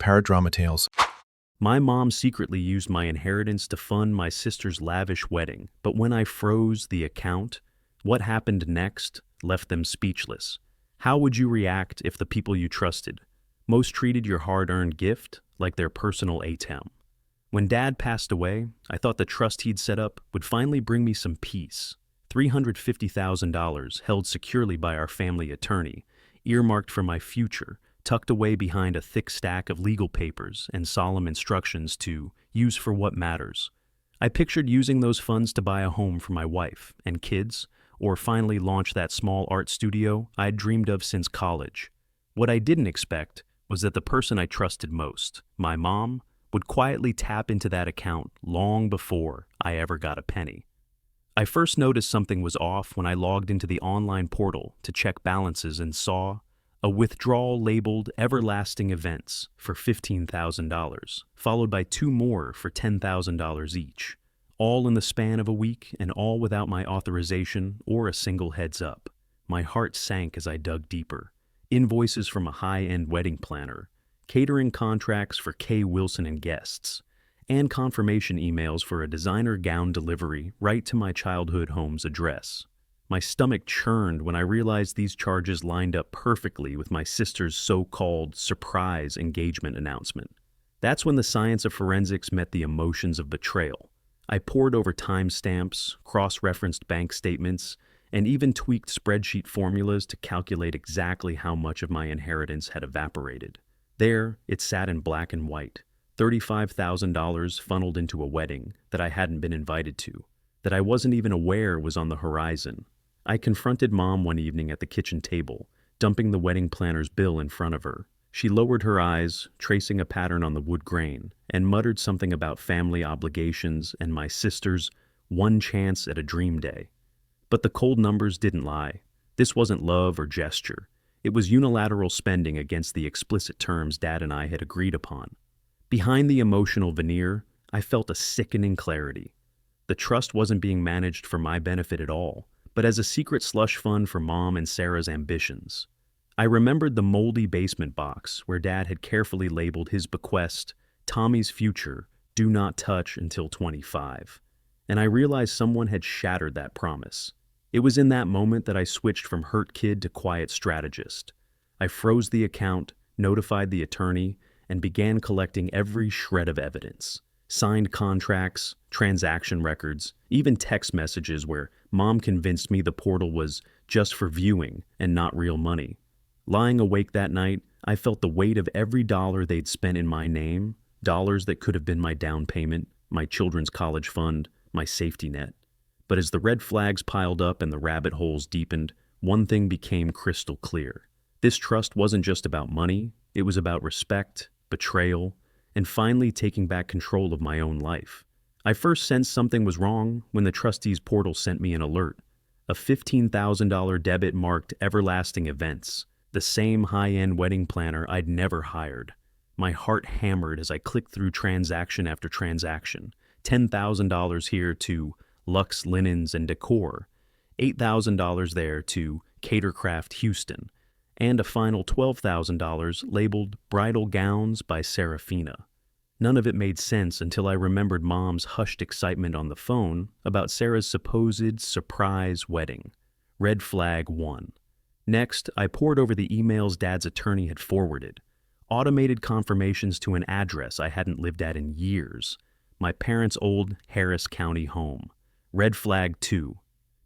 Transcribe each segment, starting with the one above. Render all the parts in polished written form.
paradrama tales. My mom secretly used my inheritance to fund my sister's lavish wedding, but when I froze the account, what happened next left them speechless. How would you react if the people you trusted most treated your hard-earned gift like their personal ATM? When Dad passed away, I thought the trust he'd set up would finally bring me some peace. $350,000 held securely by our family attorney, earmarked for my future, tucked away behind a thick stack of legal papers and solemn instructions to use for what matters. I pictured using those funds to buy a home for my wife and kids, or finally launch that small art studio I'd dreamed of since college. What I didn't expect was that the person I trusted most, my mom, would quietly tap into that account long before I ever got a penny. I first noticed something was off when I logged into the online portal to check balances and saw a withdrawal labeled Everlasting Events for $15,000, followed by two more for $10,000 each, all in the span of a week and all without my authorization or a single heads up. My heart sank as I dug deeper. Invoices from a high-end wedding planner, catering contracts for Kay Wilson and guests, and confirmation emails for a designer gown delivery right to my childhood home's address. My stomach churned when I realized these charges lined up perfectly with my sister's so-called surprise engagement announcement. That's when the science of forensics met the emotions of betrayal. I pored over timestamps, cross-referenced bank statements, and even tweaked spreadsheet formulas to calculate exactly how much of my inheritance had evaporated. There, it sat in black and white. $35,000 funneled into a wedding that I hadn't been invited to, that I wasn't even aware was on the horizon. I confronted Mom one evening at the kitchen table, dumping the wedding planner's bill in front of her. She lowered her eyes, tracing a pattern on the wood grain, and muttered something about family obligations and my sister's one chance at a dream day. But the cold numbers didn't lie. This wasn't love or gesture. It was unilateral spending against the explicit terms Dad and I had agreed upon. Behind the emotional veneer, I felt a sickening clarity. The trust wasn't being managed for my benefit at all, but as a secret slush fund for Mom and Sarah's ambitions. I remembered the moldy basement box where Dad had carefully labeled his bequest, Tommy's future, do not touch until 25. And I realized someone had shattered that promise. It was in that moment that I switched from hurt kid to quiet strategist. I froze the account, notified the attorney, and began collecting every shred of evidence. Signed contracts, transaction records, even text messages where Mom convinced me the portal was just for viewing and not real money. Lying awake that night, I felt the weight of every dollar they'd spent in my name, dollars that could have been my down payment, my children's college fund, my safety net. But as the red flags piled up and the rabbit holes deepened, one thing became crystal clear. This trust wasn't just about money, it was about respect, betrayal, and finally taking back control of my own life. I first sensed something was wrong when the trustees portal sent me an alert. A $15,000 debit marked Everlasting Events, the same high-end wedding planner I'd never hired. My heart hammered as I clicked through transaction after transaction. $10,000 here to Luxe Linens and Decor, $8,000 there to Catercraft Houston, and a final $12,000 labeled Bridal Gowns by Serafina. None of it made sense until I remembered Mom's hushed excitement on the phone about Sarah's supposed surprise wedding. Red flag 1. Next, I pored over the emails Dad's attorney had forwarded. Automated confirmations to an address I hadn't lived at in years. My parents' old Harris County home. Red flag 2.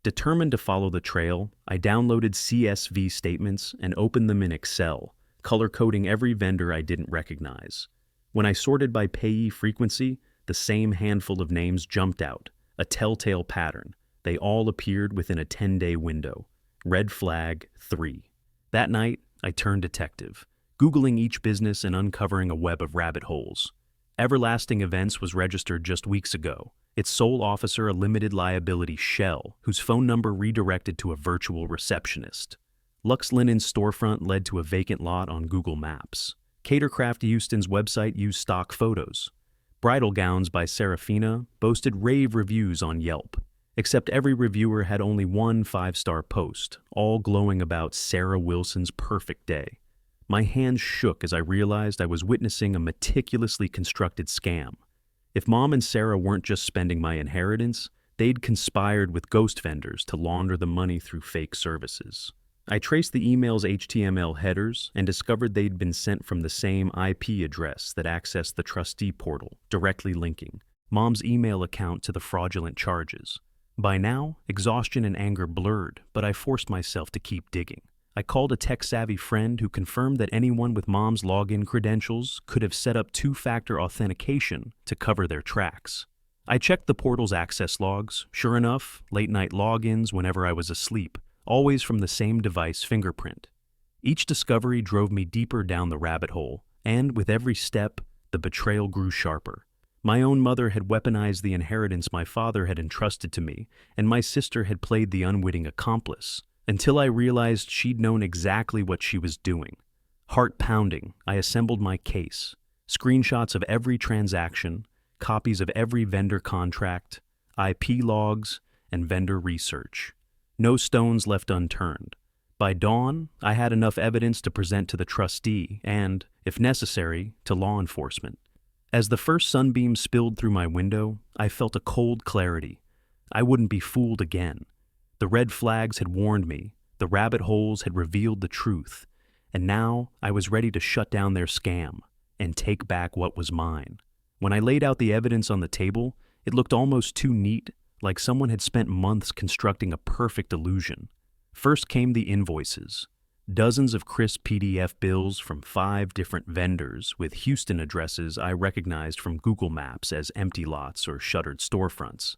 Determined to follow the trail, I downloaded CSV statements and opened them in Excel, color-coding every vendor I didn't recognize. When I sorted by payee frequency, the same handful of names jumped out, a telltale pattern. They all appeared within a 10-day window. Red flag 3. That night, I turned detective, Googling each business and uncovering a web of rabbit holes. Everlasting Events was registered just weeks ago. Its sole officer a limited liability shell, whose phone number redirected to a virtual receptionist. Luxe Linen's storefront led to a vacant lot on Google Maps. Catercraft Houston's website used stock photos. Bridal Gowns by Serafina boasted rave reviews on Yelp, except every reviewer had only one 5-star post, all glowing about Sarah Wilson's perfect day. My hands shook as I realized I was witnessing a meticulously constructed scam. If Mom and Sarah weren't just spending my inheritance, they'd conspired with ghost vendors to launder the money through fake services. I traced the email's HTML headers and discovered they'd been sent from the same IP address that accessed the trustee portal, directly linking Mom's email account to the fraudulent charges. By now, exhaustion and anger blurred, but I forced myself to keep digging. I called a tech-savvy friend who confirmed that anyone with Mom's login credentials could have set up two-factor authentication to cover their tracks. I checked the portal's access logs. Sure enough, late-night logins whenever I was asleep, always from the same device fingerprint. Each discovery drove me deeper down the rabbit hole, and with every step, the betrayal grew sharper. My own mother had weaponized the inheritance my father had entrusted to me, and my sister had played the unwitting accomplice, until I realized she'd known exactly what she was doing. Heart pounding, I assembled my case. Screenshots of every transaction, copies of every vendor contract, IP logs, and vendor research. No stones left unturned. By dawn, I had enough evidence to present to the trustee and, if necessary, to law enforcement. As the first sunbeam spilled through my window, I felt a cold clarity. I wouldn't be fooled again. The red flags had warned me, the rabbit holes had revealed the truth, and now I was ready to shut down their scam and take back what was mine. When I laid out the evidence on the table, it looked almost too neat, like someone had spent months constructing a perfect illusion. First came the invoices. Dozens of crisp PDF bills from 5 different vendors with Houston addresses I recognized from Google Maps as empty lots or shuttered storefronts.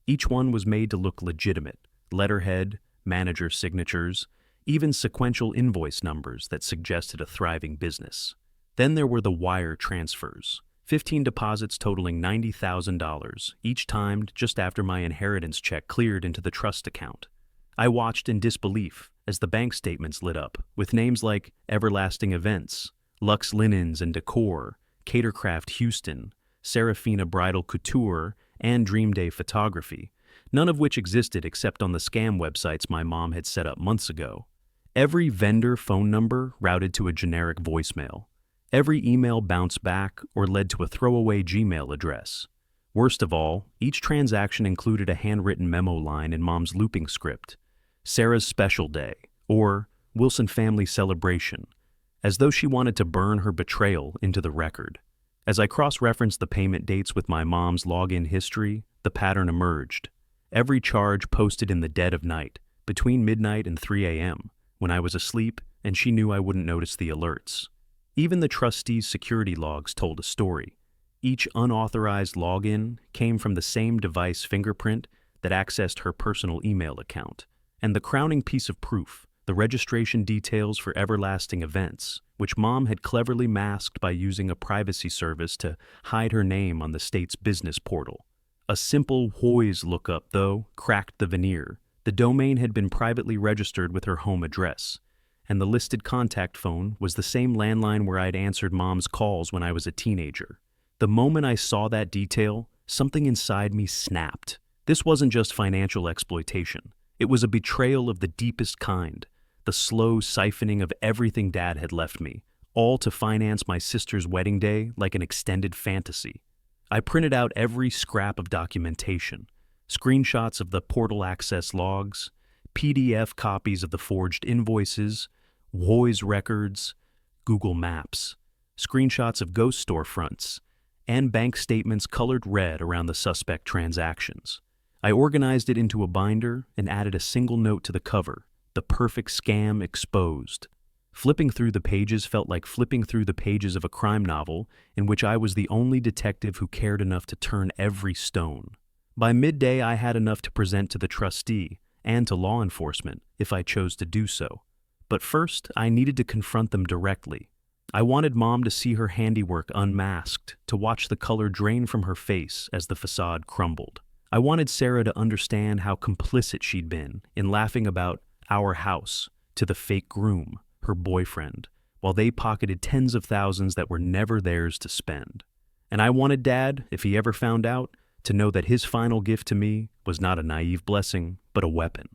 Each one was made to look legitimate. Letterhead, manager signatures, even sequential invoice numbers that suggested a thriving business. Then there were the wire transfers. 15 deposits totaling $90,000, each timed just after my inheritance check cleared into the trust account. I watched in disbelief as the bank statements lit up, with names like Everlasting Events, Lux Linens and Decor, Catercraft Houston, Serafina Bridal Couture, and Dream Day Photography, none of which existed except on the scam websites my mom had set up months ago. Every vendor phone number routed to a generic voicemail. Every email bounced back or led to a throwaway Gmail address. Worst of all, each transaction included a handwritten memo line in Mom's looping script. Sarah's special day, or Wilson family celebration, as though she wanted to burn her betrayal into the record. As I cross-referenced the payment dates with my mom's login history, the pattern emerged. Every charge posted in the dead of night, between midnight and 3 a.m., when I was asleep and she knew I wouldn't notice the alerts. Even the trustee's security logs told a story. Each unauthorized login came from the same device fingerprint that accessed her personal email account. And the crowning piece of proof, the registration details for Everlasting Events, which Mom had cleverly masked by using a privacy service to hide her name on the state's business portal. A simple Hoyes lookup, though, cracked the veneer. The domain had been privately registered with her home address, and the listed contact phone was the same landline where I'd answered Mom's calls when I was a teenager. The moment I saw that detail, something inside me snapped. This wasn't just financial exploitation. It was a betrayal of the deepest kind, the slow siphoning of everything Dad had left me, all to finance my sister's wedding day like an extended fantasy. I printed out every scrap of documentation, screenshots of the portal access logs, PDF copies of the forged invoices, Woy's records, Google Maps, screenshots of ghost storefronts, and bank statements colored red around the suspect transactions. I organized it into a binder and added a single note to the cover, the perfect scam exposed. Flipping through the pages felt like flipping through the pages of a crime novel in which I was the only detective who cared enough to turn every stone. By midday, I had enough to present to the trustee and to law enforcement if I chose to do so. But first, I needed to confront them directly. I wanted Mom to see her handiwork unmasked, to watch the color drain from her face as the facade crumbled. I wanted Sarah to understand how complicit she'd been in laughing about our house to the fake groom, her boyfriend, while they pocketed tens of thousands that were never theirs to spend. And I wanted Dad, if he ever found out, to know that his final gift to me was not a naive blessing, but a weapon.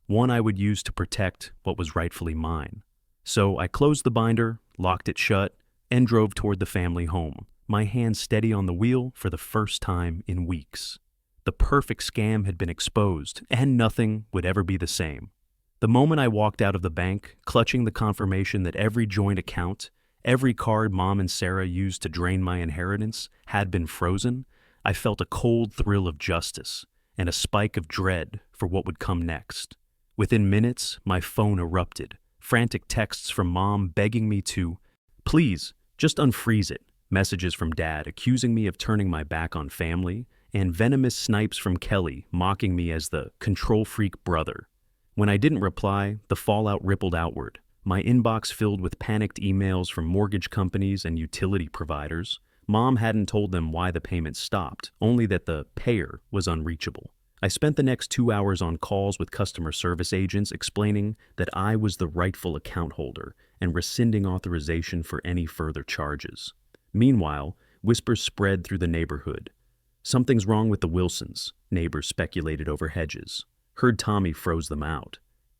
One I would use to protect what was rightfully mine. So I closed the binder, locked it shut, and drove toward the family home, my hand steady on the wheel for the first time in weeks. The perfect scam had been exposed, and nothing would ever be the same. The moment I walked out of the bank, clutching the confirmation that every joint account, every card Mom and Sarah used to drain my inheritance had been frozen, I felt a cold thrill of justice and a spike of dread for what would come next. Within minutes, my phone erupted, frantic texts from Mom begging me to, "Please, just unfreeze it," messages from Dad accusing me of turning my back on family, and venomous snipes from Kelly mocking me as the control-freak brother. When I didn't reply, the fallout rippled outward, my inbox filled with panicked emails from mortgage companies and utility providers. Mom hadn't told them why the payment stopped, only that the payer was unreachable. I spent the next 2 hours on calls with customer service agents explaining that I was the rightful account holder and rescinding authorization for any further charges. Meanwhile, whispers spread through the neighborhood. "Something's wrong with the Wilsons," neighbors speculated over hedges. Heard Tommy froze them out.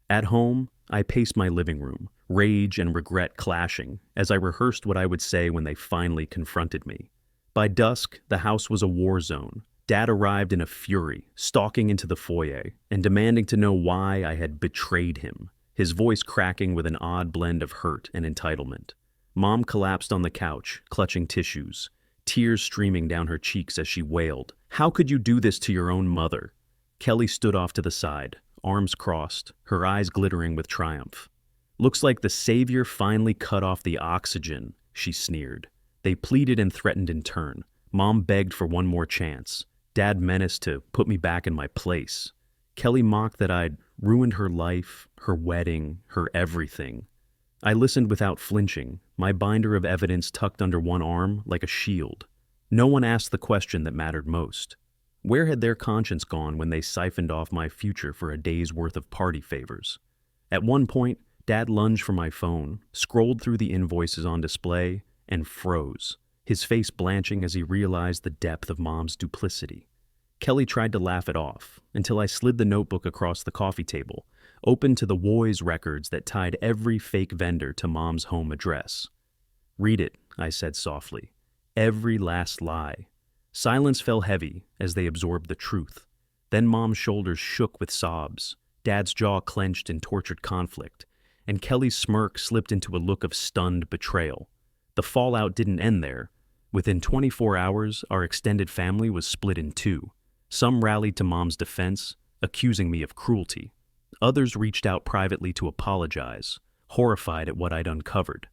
At home, I paced my living room, rage and regret clashing, as I rehearsed what I would say when they finally confronted me. By dusk, the house was a war zone. Dad arrived in a fury, stalking into the foyer and demanding to know why I had betrayed him, his voice cracking with an odd blend of hurt and entitlement. Mom collapsed on the couch, clutching tissues, tears streaming down her cheeks as she wailed, "How could you do this to your own mother?" Kelly stood off to the side, arms crossed, her eyes glittering with triumph. "Looks like the savior finally cut off the oxygen," she sneered. They pleaded and threatened in turn. Mom begged for one more chance. Dad menaced to put me back in my place. Kelly mocked that I'd ruined her life, her wedding, her everything. I listened without flinching, my binder of evidence tucked under one arm like a shield. No one asked the question that mattered most. Where had their conscience gone when they siphoned off my future for a day's worth of party favors? At one point, Dad lunged for my phone, scrolled through the invoices on display, and froze, his face blanching as he realized the depth of Mom's duplicity. Kelly tried to laugh it off, until I slid the notebook across the coffee table, open to the Woys records that tied every fake vendor to Mom's home address. "Read it," I said softly. "Every last lie." Silence fell heavy as they absorbed the truth. Then Mom's shoulders shook with sobs, Dad's jaw clenched in tortured conflict, and Kelly's smirk slipped into a look of stunned betrayal. The fallout didn't end there. Within 24 hours, our extended family was split in two. Some rallied to Mom's defense, accusing me of cruelty. Others reached out privately to apologize, horrified at what I'd uncovered.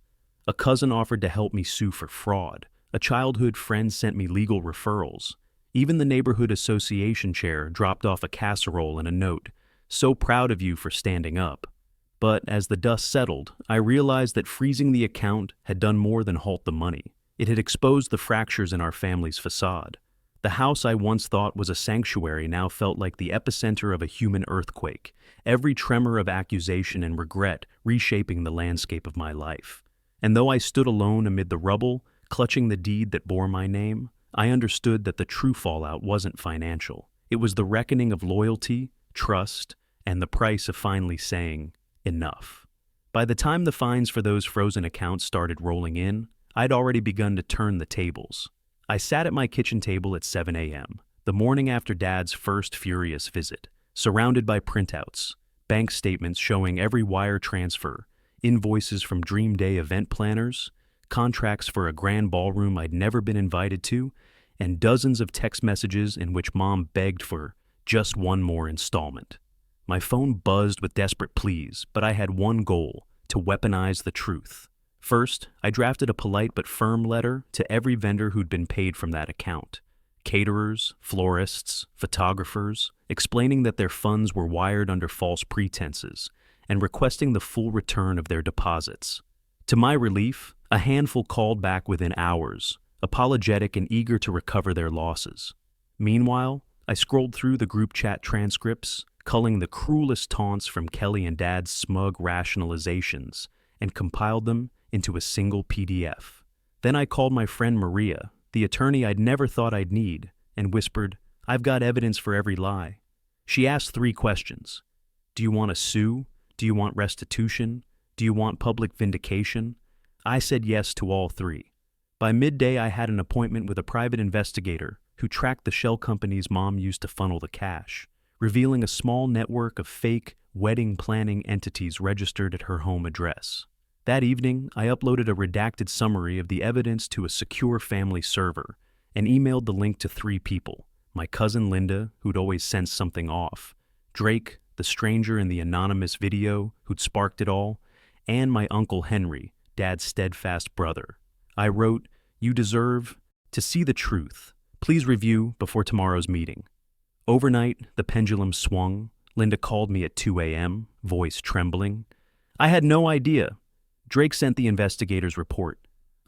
A cousin offered to help me sue for fraud. A childhood friend sent me legal referrals. Even the neighborhood association chair dropped off a casserole and a note, "So proud of you for standing up." But as the dust settled, I realized that freezing the account had done more than halt the money. It had exposed the fractures in our family's facade. The house I once thought was a sanctuary now felt like the epicenter of a human earthquake, every tremor of accusation and regret reshaping the landscape of my life. And though I stood alone amid the rubble, clutching the deed that bore my name, I understood that the true fallout wasn't financial. It was the reckoning of loyalty, trust, and the price of finally saying, enough. By the time the fines for those frozen accounts started rolling in, I'd already begun to turn the tables. I sat at my kitchen table at 7 a.m., the morning after Dad's first furious visit, surrounded by printouts, bank statements showing every wire transfer, invoices from Dream Day event planners, contracts for a grand ballroom I'd never been invited to, and dozens of text messages in which Mom begged for just one more installment. My phone buzzed with desperate pleas, but I had one goal: to weaponize the truth. First, I drafted a polite but firm letter to every vendor who'd been paid from that account. Caterers, florists, photographers, explaining that their funds were wired under false pretenses, and requesting the full return of their deposits. To my relief, a handful called back within hours, apologetic and eager to recover their losses. Meanwhile, I scrolled through the group chat transcripts, culling the cruelest taunts from Kelly and Dad's smug rationalizations, and compiled them into a single PDF. Then I called my friend Maria, the attorney I'd never thought I'd need, and whispered, "I've got evidence for every lie." She asked 3 questions. Do you want to sue? Do you want restitution? Do you want public vindication? I said yes to all three. By midday, I had an appointment with a private investigator who tracked the shell companies Mom used to funnel the cash, revealing a small network of fake wedding planning entities registered at her home address. That evening, I uploaded a redacted summary of the evidence to a secure family server and emailed the link to three people: my cousin Linda, who'd always sensed something off; Drake, the stranger in the anonymous video who'd sparked it all; and my Uncle Henry, Dad's steadfast brother. I wrote, "You deserve to see the truth. Please review before tomorrow's meeting." Overnight, the pendulum swung. Linda called me at 2 a.m., voice trembling. I had no idea. Drake sent the investigator's report.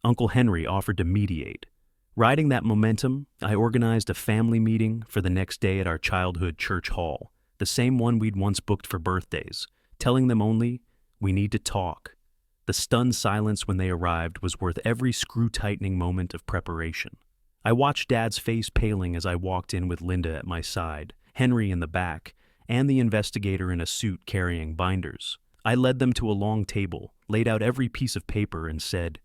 Uncle Henry offered to mediate. Riding that momentum, I organized a family meeting for the next day at our childhood church hall, the same one we'd once booked for birthdays, telling them only, "We need to talk." The stunned silence when they arrived was worth every screw-tightening moment of preparation. I watched Dad's face paling as I walked in with Linda at my side, Henry in the back, and the investigator in a suit carrying binders. I led them to a long table, laid out every piece of paper, and said,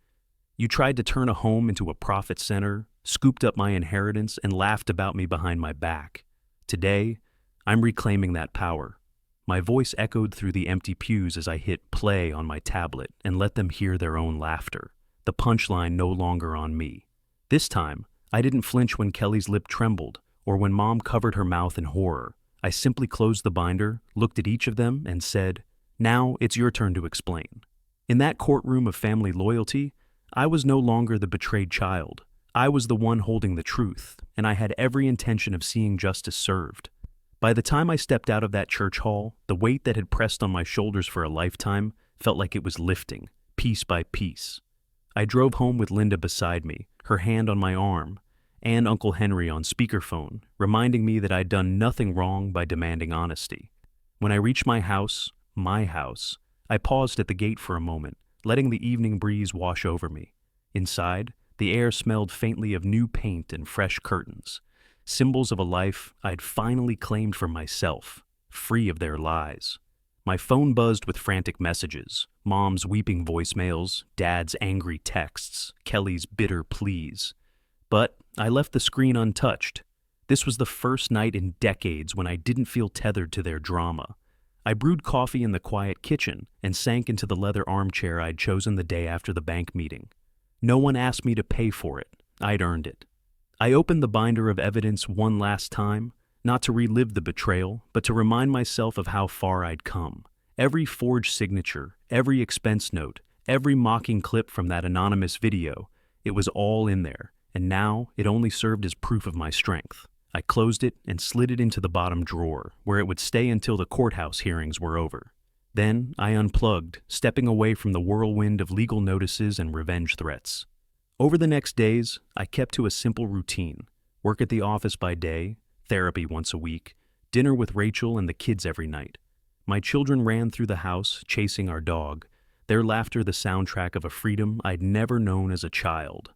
"You tried to turn a home into a profit center, scooped up my inheritance, and laughed about me behind my back. Today, I'm reclaiming that power." My voice echoed through the empty pews as I hit play on my tablet and let them hear their own laughter, the punchline no longer on me. This time, I didn't flinch when Kelly's lip trembled or when Mom covered her mouth in horror. I simply closed the binder, looked at each of them, and said, "Now it's your turn to explain." In that courtroom of family loyalty, I was no longer the betrayed child. I was the one holding the truth, and I had every intention of seeing justice served. By the time I stepped out of that church hall, the weight that had pressed on my shoulders for a lifetime felt like it was lifting, piece by piece. I drove home with Linda beside me, her hand on my arm, and Uncle Henry on speakerphone, reminding me that I'd done nothing wrong by demanding honesty. When I reached my house, I paused at the gate for a moment, letting the evening breeze wash over me. Inside, the air smelled faintly of new paint and fresh curtains, symbols of a life I'd finally claimed for myself, free of their lies. My phone buzzed with frantic messages, Mom's weeping voicemails, Dad's angry texts, Kelly's bitter pleas. But I left the screen untouched. This was the first night in decades when I didn't feel tethered to their drama. I brewed coffee in the quiet kitchen and sank into the leather armchair I'd chosen the day after the bank meeting. No one asked me to pay for it. I'd earned it. I opened the binder of evidence one last time, not to relive the betrayal, but to remind myself of how far I'd come. Every forged signature, every expense note, every mocking clip from that anonymous video, it was all in there, and now it only served as proof of my strength. I closed it and slid it into the bottom drawer, where it would stay until the courthouse hearings were over. Then I unplugged, stepping away from the whirlwind of legal notices and revenge threats. Over the next days, I kept to a simple routine: work at the office by day, therapy once a week, dinner with Rachel and the kids every night. My children ran through the house, chasing our dog, their laughter the soundtrack of a freedom I'd never known as a child.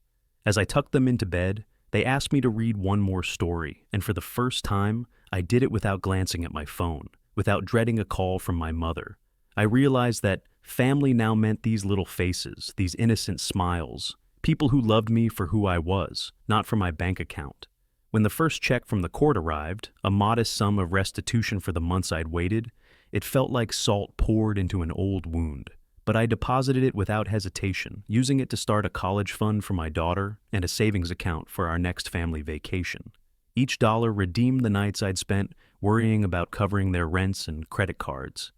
As I tucked them into bed, they asked me to read one more story, and for the first time, I did it without glancing at my phone, without dreading a call from my mother. I realized that family now meant these little faces, these innocent smiles, people who loved me for who I was, not for my bank account. When the first check from the court arrived, a modest sum of restitution for the months I'd waited, it felt like salt poured into an old wound. But I deposited it without hesitation, using it to start a college fund for my daughter and a savings account for our next family vacation. Each dollar redeemed the nights I'd spent worrying about covering their rents and credit cards.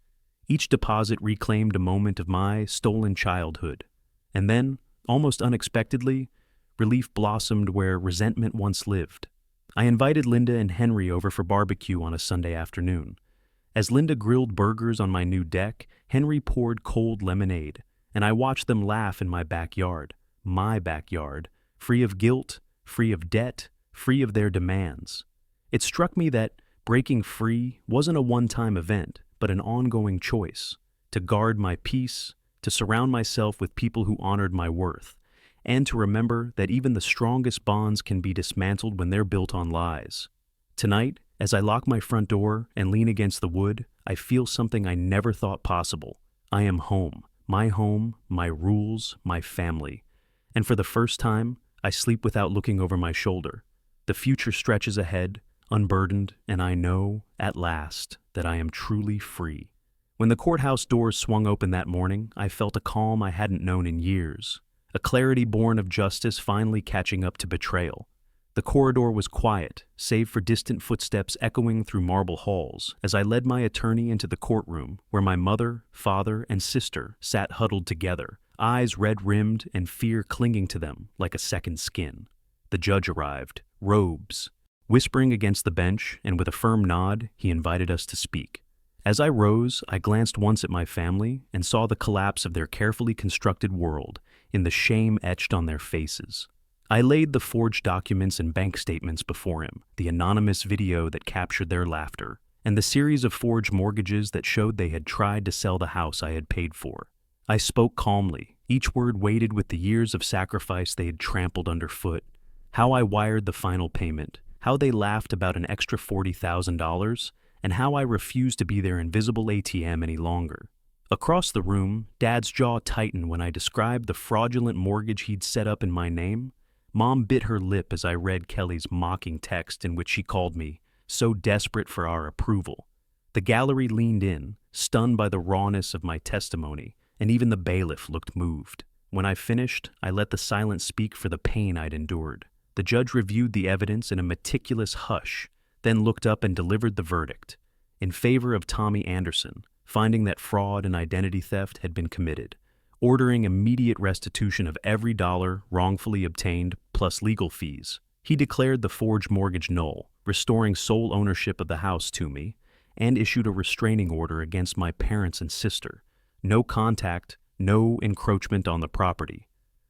Each deposit reclaimed a moment of my stolen childhood. And then, almost unexpectedly, relief blossomed where resentment once lived. I invited Linda and Henry over for barbecue on a Sunday afternoon. As Linda grilled burgers on my new deck, Henry poured cold lemonade, and I watched them laugh in my backyard, free of guilt, free of debt, free of their demands. It struck me that breaking free wasn't a one-time event, but an ongoing choice: to guard my peace, to surround myself with people who honored my worth, and to remember that even the strongest bonds can be dismantled when they're built on lies. Tonight, as I lock my front door and lean against the wood, I feel something I never thought possible. I am home. my home, my rules, my family. And for the first time, I sleep without looking over my shoulder. The future stretches ahead, unburdened, and I know, at last, that I am truly free. When the courthouse doors swung open that morning, I felt a calm I hadn't known in years, a clarity born of justice finally catching up to betrayal. The corridor was quiet, save for distant footsteps echoing through marble halls, as I led my attorney into the courtroom, where my mother, father, and sister sat huddled together, eyes red-rimmed and fear clinging to them like a second skin. The judge arrived, robes. Whispering against the bench, and with a firm nod, he invited us to speak. As I rose, I glanced once at my family and saw the collapse of their carefully constructed world in the shame etched on their faces. I laid the forged documents and bank statements before him, the anonymous video that captured their laughter, and the series of forged mortgages that showed they had tried to sell the house I had paid for. I spoke calmly, each word weighted with the years of sacrifice they had trampled underfoot. How I wired the final payment, how they laughed about an extra $40,000, and how I refused to be their invisible ATM any longer. Across the room, Dad's jaw tightened when I described the fraudulent mortgage he'd set up in my name. Mom bit her lip as I read Kelly's mocking text in which she called me, so desperate for our approval. The gallery leaned in, stunned by the rawness of my testimony, and even the bailiff looked moved. When I finished, I let the silence speak for the pain I'd endured. The judge reviewed the evidence in a meticulous hush, then looked up and delivered the verdict, in favor of Tommy Anderson, finding that fraud and identity theft had been committed, ordering immediate restitution of every dollar wrongfully obtained plus legal fees. He declared the forged mortgage null, restoring sole ownership of the house to me, and issued a restraining order against my parents and sister. No contact, no encroachment on the property.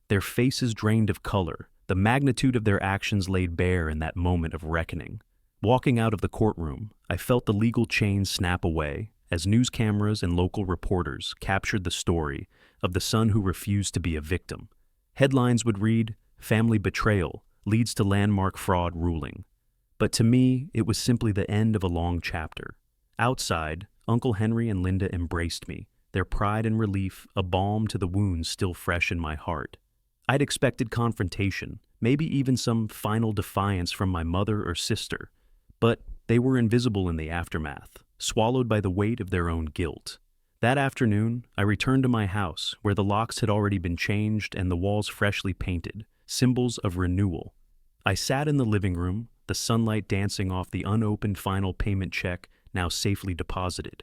Their faces drained of color, the magnitude of their actions laid bare in that moment of reckoning. Walking out of the courtroom, I felt the legal chains snap away as news cameras and local reporters captured the story of the son who refused to be a victim. Headlines would read, "Family Betrayal Leads to Landmark Fraud Ruling." But to me, it was simply the end of a long chapter. Outside, Uncle Henry and Linda embraced me, their pride and relief a balm to the wounds still fresh in my heart. I'd expected confrontation, maybe even some final defiance from my mother or sister, but they were invisible in the aftermath, swallowed by the weight of their own guilt. That afternoon, I returned to my house, where the locks had already been changed and the walls freshly painted, symbols of renewal. I sat in the living room, the sunlight dancing off the unopened final payment check now safely deposited,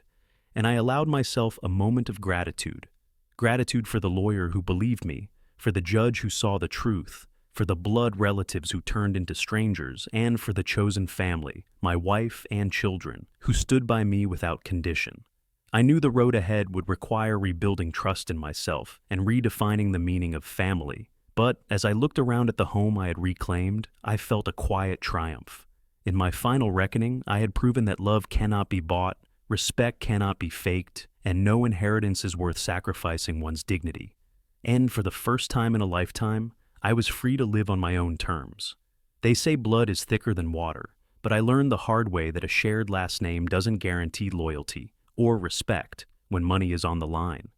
and I allowed myself a moment of gratitude. Gratitude for the lawyer who believed me, for the judge who saw the truth, for the blood relatives who turned into strangers, and for the chosen family, my wife and children, who stood by me without condition. I knew the road ahead would require rebuilding trust in myself and redefining the meaning of family. But as I looked around at the home I had reclaimed, I felt a quiet triumph. In my final reckoning, I had proven that love cannot be bought, respect cannot be faked, and no inheritance is worth sacrificing one's dignity. And for the first time in a lifetime, I was free to live on my own terms. They say blood is thicker than water, but I learned the hard way that a shared last name doesn't guarantee loyalty or respect when money is on the line.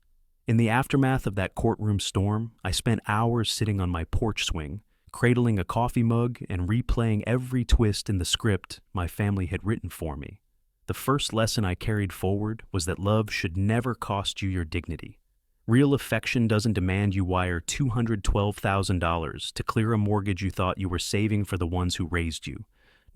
In the aftermath of that courtroom storm, I spent hours sitting on my porch swing, cradling a coffee mug and replaying every twist in the script my family had written for me. The first lesson I carried forward was that love should never cost you your dignity. Real affection doesn't demand you wire $212,000 to clear a mortgage you thought you were saving for the ones who raised you,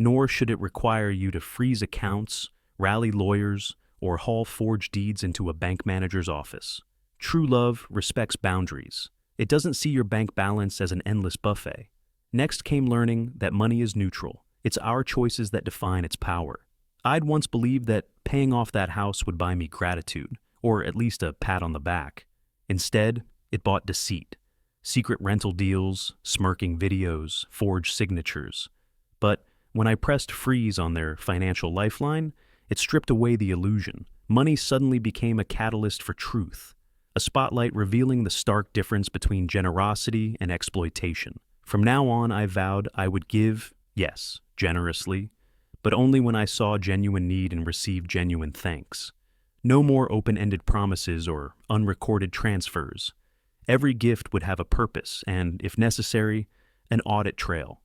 nor should it require you to freeze accounts, rally lawyers, or haul forged deeds into a bank manager's office. True love respects boundaries. It doesn't see your bank balance as an endless buffet. Next came learning that money is neutral. It's our choices that define its power. I'd once believed that paying off that house would buy me gratitude, or at least a pat on the back. Instead, it bought deceit, secret rental deals, smirking videos, forged signatures. But when I pressed freeze on their financial lifeline, it stripped away the illusion. Money suddenly became a catalyst for truth, a spotlight revealing the stark difference between generosity and exploitation. From now on, I vowed I would give, yes, generously, but only when I saw genuine need and received genuine thanks. No more open-ended promises or unrecorded transfers. Every gift would have a purpose and, if necessary, an audit trail.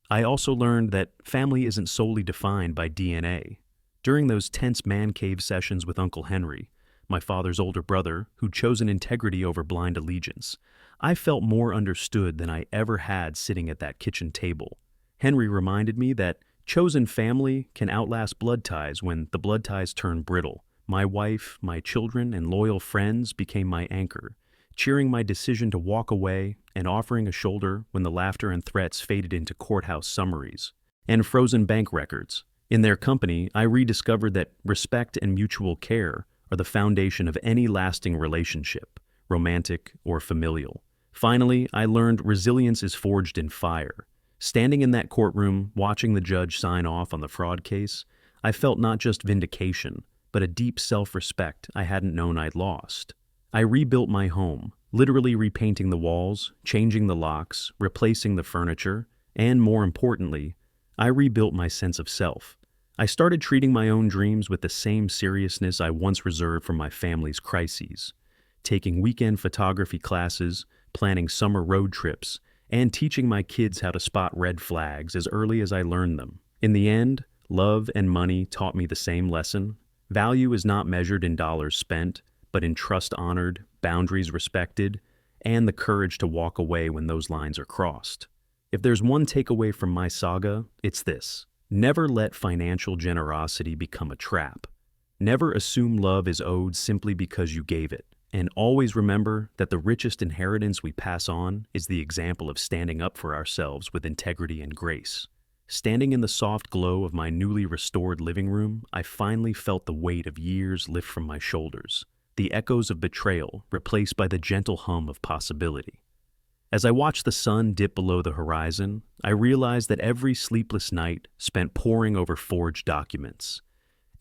I also learned that family isn't solely defined by DNA. During those tense man cave sessions with Uncle Henry, my father's older brother, who'd chosen integrity over blind allegiance, I felt more understood than I ever had sitting at that kitchen table. Henry reminded me that chosen family can outlast blood ties when the blood ties turn brittle. My wife, my children, and loyal friends became my anchor, cheering my decision to walk away and offering a shoulder when the laughter and threats faded into courthouse summaries and frozen bank records. In their company, I rediscovered that respect and mutual care are the foundation of any lasting relationship, romantic or familial. Finally, I learned resilience is forged in fire. Standing in that courtroom, watching the judge sign off on the fraud case, I felt not just vindication, but a deep self-respect I hadn't known I'd lost. I rebuilt my home, literally repainting the walls, changing the locks, replacing the furniture, and more importantly, I rebuilt my sense of self. I started treating my own dreams with the same seriousness I once reserved for my family's crises, taking weekend photography classes, planning summer road trips, and teaching my kids how to spot red flags as early as I learned them. In the end, love and money taught me the same lesson. Value is not measured in dollars spent, but in trust honored, boundaries respected, and the courage to walk away when those lines are crossed. If there's one takeaway from my saga, it's this. Never let financial generosity become a trap. Never assume love is owed simply because you gave it. And always remember that the richest inheritance we pass on is the example of standing up for ourselves with integrity and grace. Standing in the soft glow of my newly restored living room, I finally felt the weight of years lift from my shoulders, the echoes of betrayal replaced by the gentle hum of possibility. As I watched the sun dip below the horizon, I realized that every sleepless night spent poring over forged documents,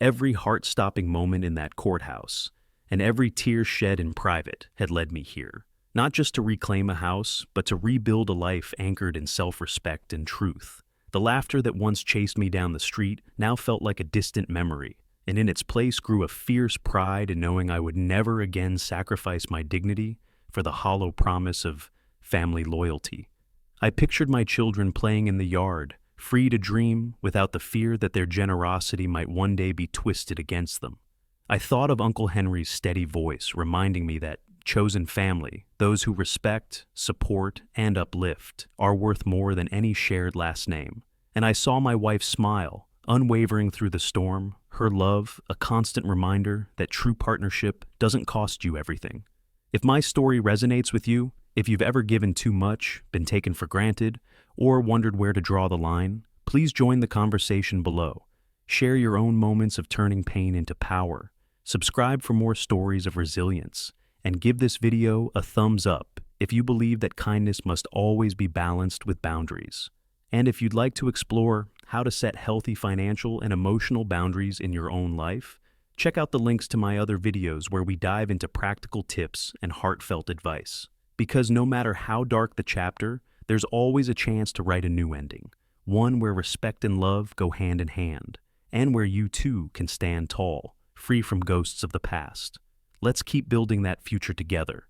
every heart-stopping moment in that courthouse, and every tear shed in private had led me here, not just to reclaim a house, but to rebuild a life anchored in self-respect and truth. The laughter that once chased me down the street now felt like a distant memory, and in its place grew a fierce pride in knowing I would never again sacrifice my dignity for the hollow promise of family loyalty. I pictured my children playing in the yard, free to dream without the fear that their generosity might one day be twisted against them. I thought of Uncle Henry's steady voice reminding me that chosen family, those who respect, support, and uplift, are worth more than any shared last name. And I saw my wife's smile, unwavering through the storm, her love, a constant reminder that true partnership doesn't cost you everything. If my story resonates with you, if you've ever given too much, been taken for granted, or wondered where to draw the line, please join the conversation below. Share your own moments of turning pain into power. Subscribe for more stories of resilience, and give this video a thumbs up if you believe that kindness must always be balanced with boundaries. And if you'd like to explore how to set healthy financial and emotional boundaries in your own life, check out the links to my other videos where we dive into practical tips and heartfelt advice. Because no matter how dark the chapter, there's always a chance to write a new ending, one where respect and love go hand in hand, and where you too can stand tall, free from ghosts of the past. Let's keep building that future together.